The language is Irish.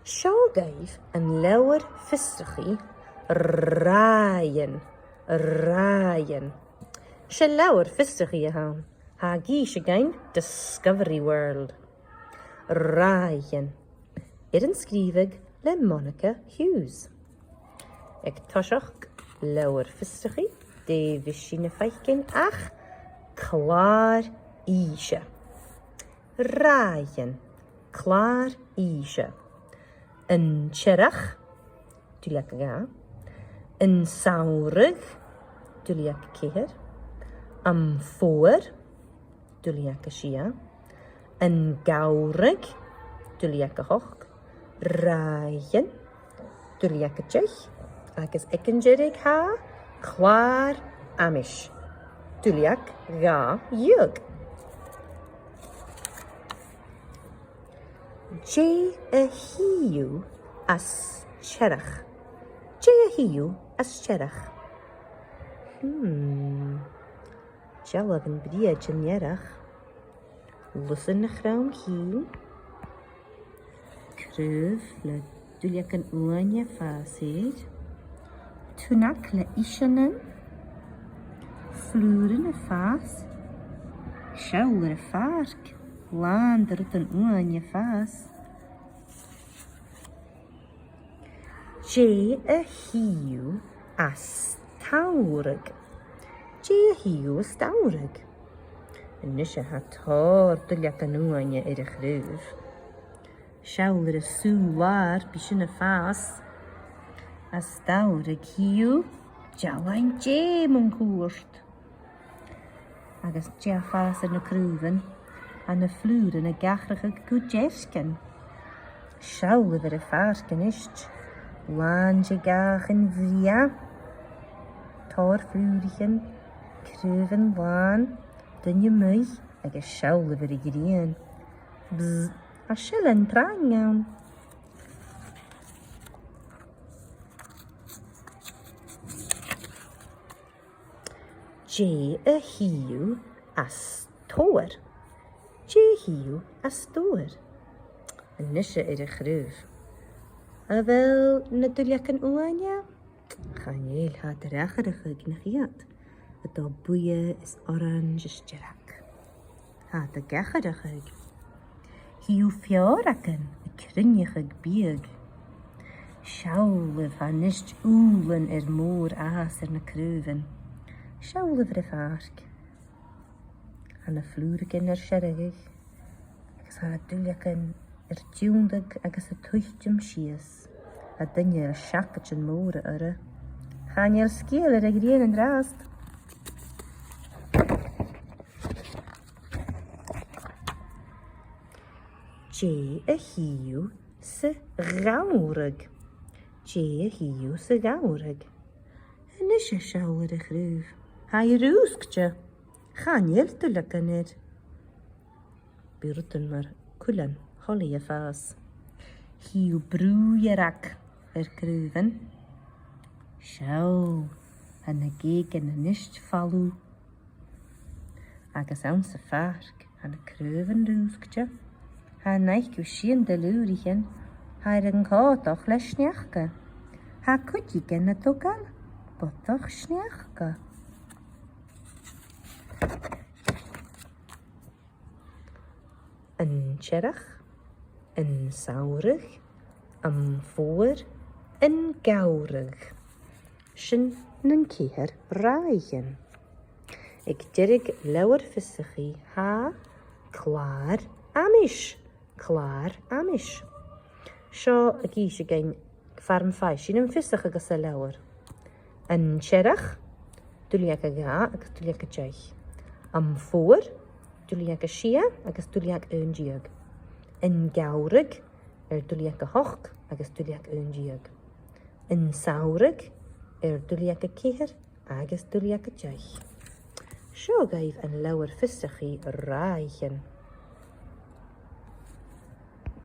Seo gaibh an leabhar fistrachaí Ryan. Se leabhar fistrachaí a thaan. Tá gís againn Discovery World. Ryan. An scríbhig le Monica Hughes. Ag toiseach leabhar fistrachaí David sin na feiccin ach clár íse. Ryan. Clár íse. An tseirech, dúlaach a gá. An saoirigh, dúlaach a céir. An fóir, dúlaach a sia. An gabhraigh, dúlaach a hoch. Ryan, dúlaach a teich. Agus ag an deireadh há, clár amis. Dúlaach gá dhiúg. Jé a hiú as tseirech. Jé a hiú as tseirech. Jealach an bríad an dhearach. Lusan na chrám hí. Cruh le dúlaach an uaine fásaid. Túnach le isianan. Flúrin a fás. Seabhar a farc. Lán de rut an uaine fás. Jé a hiú as táirg. Jé a hiú as táirg. Nis a tóir dúlaach an uaine ar a chrúh. Seabhar a súlár bí sin a fás. As táirg hiú, dealainn Jé mon cuairt. Agus Jé a fás ar na chrúhan. An na flúrin a gachracha go deiscin. Seabhar ar a farcin ist. Lán de gach an bhria. Tóir flúrichin. Cruhan lán. Dunne mui agus seabhar ar a gríon. Bzz, a sillan tráng ann. Jé a hiú as tóir. Jé hiú as tóir. An nise ar a chrúh. A bhfuil na dúlaach an uaine? Chanéil há de racharacha na chiad. Atá buie is orange is dearach. Há de gacharacha. Hiú fiorachan a crinnecha bíag. Seabhar a nist úlan ar mór as ar na cruúhan. Seabhar a farc. An na flúricin ar seirigh. Agus há dúlaachan ar dúndag agus a tuichtim sias. A dunne ar seachat an móra ara. Chaine ar scéal ar a gríon an drást. Jé a hiú sa gabhraigh. Jé a hiú sa gabhraigh. Nis a seabhar a chrúh. Há i rúscte. Chanéil dúlaach an ir. Bírutan mar cuilan cholaí a fás. Hiú brúiarach ar cruúhan. Seo an na gégan na nist fallú. Agus ann sa farc an na cruúhan rúscte. Há naithciú sin de lúrichin. Há an cátach le sneachca. Há cuidigin na tugal. Botach sneachca. An tseirech, an saoirigh, an fóir, an gabhraigh. Sin nan céir Ryan. Ag deireadh leabhar fistrachaí há clár amis. Clár amis. Seo a gís againn farm fáis sin an fistrach agus a leabhar. An tseirech, dúlaach a gá agus dúlaach a teich. An fóir, dúlaach a sia agus dúlaach an díag. An gabhraigh dúlaach a hoch agus dúlaach an díag. An saoirigh dúlaach a céir agus dúlaach a teich. Seo gaibh an leabhar fistrachaí Ryan.